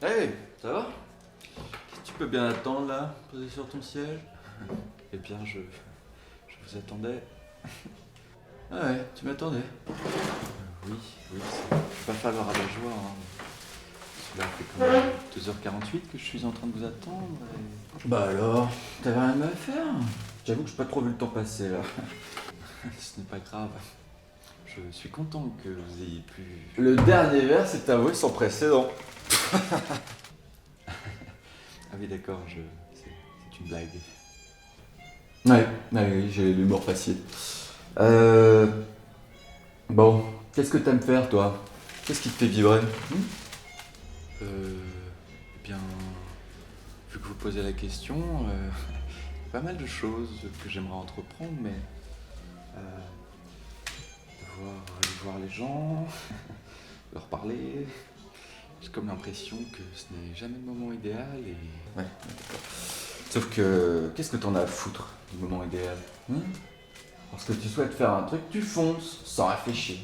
Hey, ça va? Qu'est-ce que tu peux bien attendre là, posé sur ton siège? Eh bien, je vous attendais. Ah ouais, tu m'attendais? Oui, oui, je vais pas faire le rabat-joie. Hein. Cela fait quand même 2h48 que je suis en train de vous attendre. Bah alors, t'avais rien à faire? J'avoue que j'ai pas trop vu le temps passer là. Ce n'est pas grave. Je suis content que vous ayez pu. Le dernier verre, c'est avoué sans précédent. Ah oui, d'accord, c'est une blague. Ouais, oui, j'ai l'humour facile. Euh... Bon, qu'est-ce que t'aimes faire, toi? Qu'est-ce qui te fait vibrer? Eh bien, vu que vous posez la question, pas mal de choses que j'aimerais entreprendre, mais aller voir les gens, leur parler. J'ai comme l'impression que ce n'est jamais le moment idéal et. Ouais, d'accord. Sauf que, qu'est-ce que t'en as à foutre du moment idéal? Parce que tu souhaites faire un truc, tu fonces, sans réfléchir.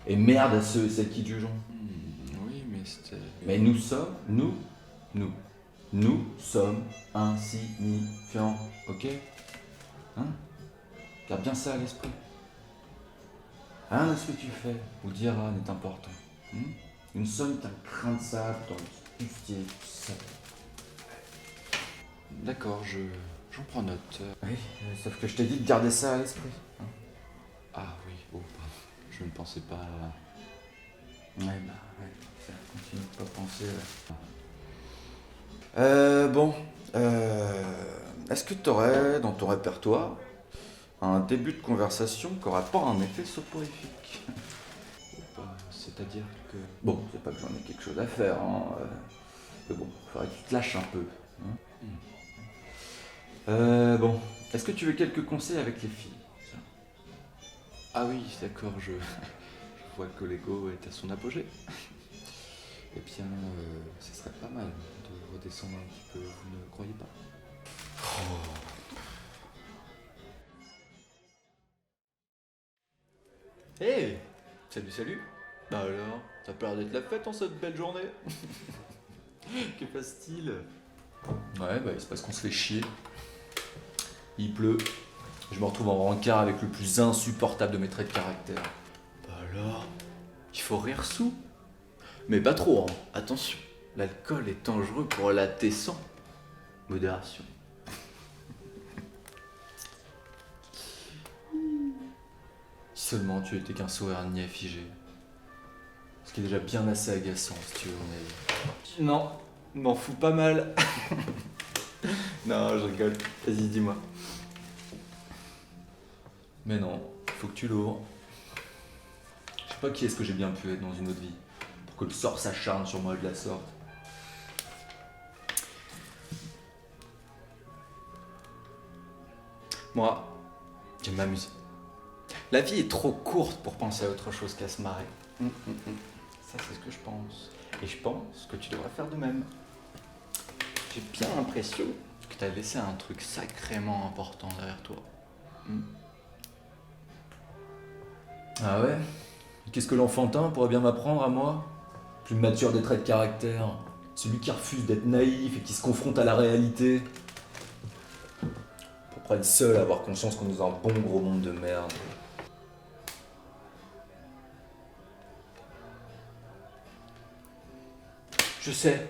Et merde à ceux et celles qui te jugeront. Oui, mais c'était. Mais nous sommes insignifiants, ok? Hein? Garde bien ça à l'esprit. Rien de ce que tu fais ou diras n'est important. Une somme qu'un grain de sable dans le bustier, tout ça. D'accord, j'en prends note. Oui, sauf que je t'ai dit de garder ça à l'esprit. Ah oui, oh, pardon. Je ne pensais pas. Ouais, bah, ouais, ça continue de pas penser. Bon, est-ce que tu aurais dans ton répertoire un début de conversation qui n'aurait pas un effet soporifique? C'est-à-dire que. Bon, c'est pas que j'en ai quelque chose à faire, hein. Mais bon, faudrait que tu te lâches un peu. Hein. Bon, est-ce que tu veux quelques conseils avec les filles? Tiens. Ah oui, d'accord, je vois que l'ego est à son apogée. Eh bien, ce serait pas mal de redescendre un petit peu, vous ne croyez pas? Hey! Salut, salut! Bah alors, t'as peur d'être la fête en cette belle journée? Que passe-t-il? Ouais, bah il se passe qu'on se fait chier. Il pleut. Je me retrouve en rencard avec le plus insupportable de mes traits de caractère. Bah alors, il faut rire sous. Mais pas trop, hein. Attention, l'alcool est dangereux pour la sang. Modération. Si seulement tu étais qu'un sourire niais figé. Ce qui est déjà bien assez agaçant, si tu veux mon avis. Non, m'en fous pas mal. Non, je rigole. Vas-y, dis-moi. Mais non, faut que tu l'ouvres. Je sais pas qui est-ce que j'ai bien pu être dans une autre vie, pour que le sort s'acharne sur moi de la sorte. Moi, je m'amuse. La vie est trop courte pour penser à autre chose qu'à se marrer. Ça, c'est ce que je pense. Et je pense que tu devrais faire de même. J'ai bien l'impression que tu as laissé un truc sacrément important derrière toi. Ah ouais? Qu'est-ce que l'enfantin pourrait bien m'apprendre à moi? Plus mature des traits de caractère. Celui qui refuse d'être naïf et qui se confronte à la réalité. Pour prendre seul à avoir conscience qu'on est dans un bon gros monde de merde. Je sais.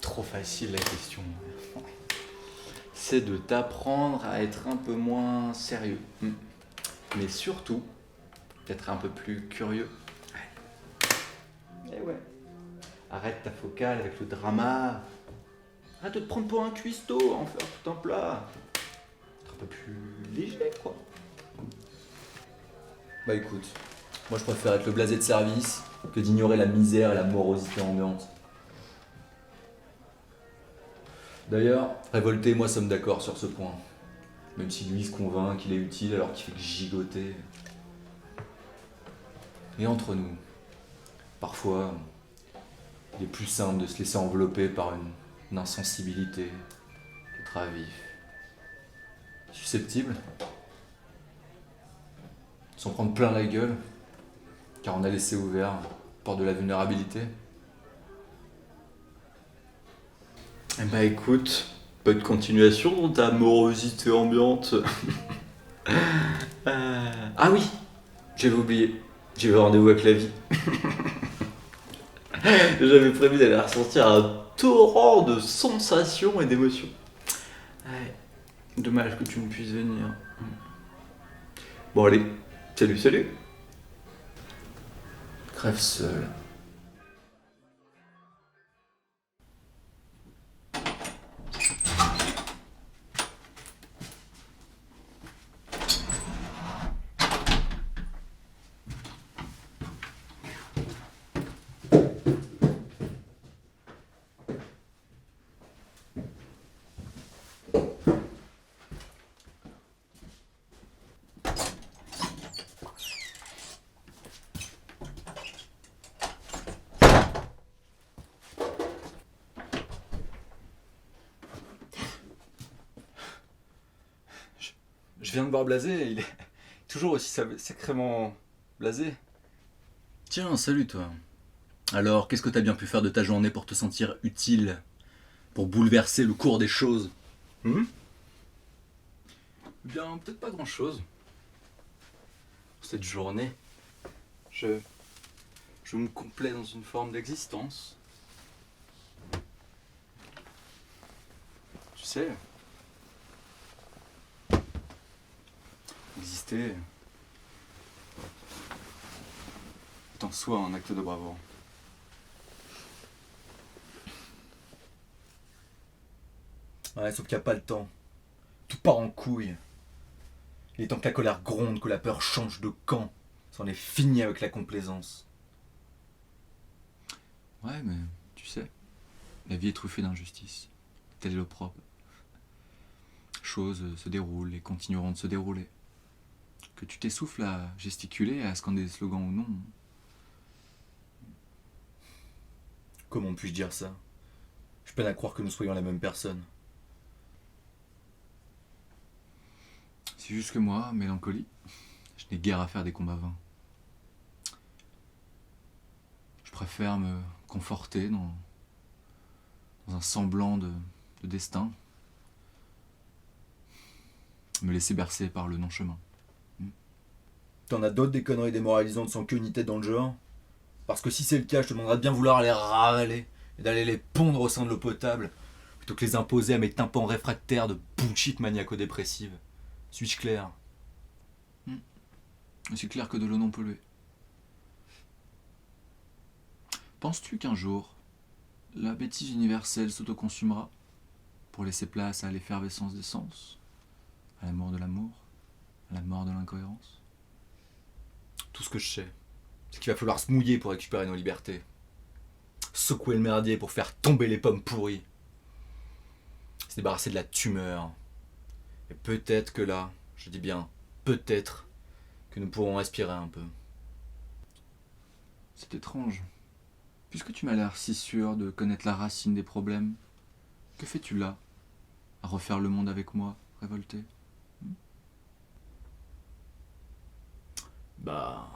Trop facile la question. C'est de t'apprendre à être un peu moins sérieux. Mais surtout, d'être un peu plus curieux. Eh ouais. Arrête ta focale avec le drama. Arrête de te prendre pour un cuistot, en faire tout un plat. Être un peu plus léger, quoi. Bah écoute, moi je préfère être le blasé de service que d'ignorer la misère et la morosité ambiante. D'ailleurs, Révolté et moi sommes d'accord sur ce point. Même si lui se convainc qu'il est utile alors qu'il fait que gigoter. Et entre nous, parfois, il est plus simple de se laisser envelopper par une insensibilité, d'être à vif, susceptible, s'en prendre plein la gueule, car on a laissé ouvert, porte de la vulnérabilité. Eh bah écoute, bonne continuation dans ta morosité ambiante. Ah oui, j'avais oublié. J'ai eu rendez-vous avec la vie. J'avais prévu d'aller ressentir un torrent de sensations et d'émotions. Ouais, dommage que tu ne puisses venir. Bon allez, salut, salut. Crève seul. Je viens de voir Blasé, il est toujours aussi sacrément blasé. Tiens, salut toi. Alors, qu'est-ce que t'as bien pu faire de ta journée pour te sentir utile, pour bouleverser le cours des choses? Bien, peut-être pas grand-chose. Cette journée, je me complais dans une forme d'existence. Tu sais, exister est en soi un acte de bravoure. Ouais, sauf qu'il n'y a pas le temps. Tout part en couille. Il est temps que la colère gronde, que la peur change de camp. C'en est fini avec la complaisance. Ouais, mais tu sais, la vie est truffée d'injustice. Tel est l'opprobre. Choses se déroulent et continueront de se dérouler. Que tu t'essouffles à gesticuler, à scander des slogans ou non. Comment puis-je dire ça? Je peine à croire que nous soyons la même personne. C'est juste que moi, mélancolie, je n'ai guère à faire des combats vains. Je préfère me conforter dans un semblant de destin, me laisser bercer par le non-chemin. T'en as d'autres des conneries démoralisantes sans queue ni tête dans le genre? Parce que si c'est le cas, je te demanderai de bien vouloir les ravaler et d'aller les pondre au sein de l'eau potable, plutôt que les imposer à mes tympans réfractaires de bullshit maniaco-dépressive. Suis-je clair? C'est clair que de l'eau non polluée. Penses-tu qu'un jour, la bêtise universelle s'autoconsumera pour laisser place à l'effervescence des sens, à la mort de l'amour, à la mort de l'incohérence? Tout ce que je sais, c'est qu'il va falloir se mouiller pour récupérer nos libertés. Secouer le merdier pour faire tomber les pommes pourries. Se débarrasser de la tumeur. Et peut-être que là, je dis bien peut-être, que nous pourrons respirer un peu. C'est étrange. Puisque tu m'as l'air si sûr de connaître la racine des problèmes, que fais-tu là, à refaire le monde avec moi, révolté? Bah,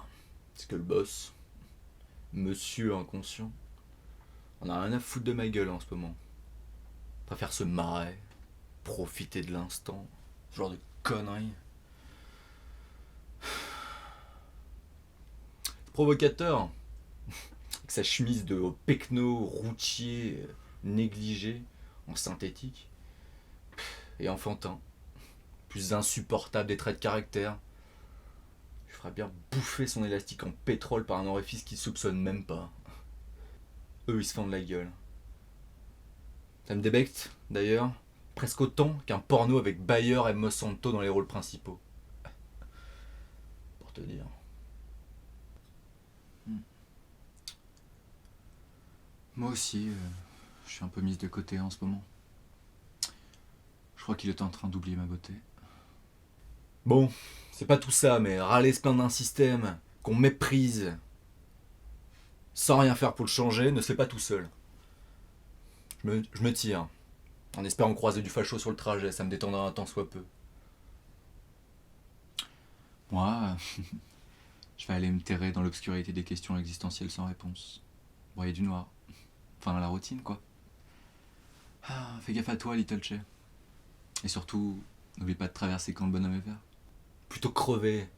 c'est que le boss, monsieur inconscient, on a rien à foutre de ma gueule en ce moment. Préfère se marrer, profiter de l'instant, ce genre de conneries. Provocateur, avec sa chemise de pecno routier négligé en synthétique, et enfantin, plus insupportable des traits de caractère. Je ferais bien bouffer son élastique en pétrole par un orifice qu'il soupçonne même pas. Eux, ils se fendent la gueule. Ça me débecte, d'ailleurs, presque autant qu'un porno avec Bayer et Monsanto dans les rôles principaux. Pour te dire. Moi aussi, je suis un peu mise de côté en ce moment. Je crois qu'il est en train d'oublier ma beauté. Bon, c'est pas tout ça, mais râler se plaindre d'un système qu'on méprise sans rien faire pour le changer ne se fait pas tout seul. Je me tire, en espérant croiser du facho sur le trajet, ça me détendra un tant soit peu. Moi, je vais aller me terrer dans l'obscurité des questions existentielles sans réponse. Broyer du noir. Enfin, la routine, quoi. Ah, fais gaffe à toi, Little Che. Et surtout, n'oublie pas de traverser quand le bonhomme est vert. Plutôt crever.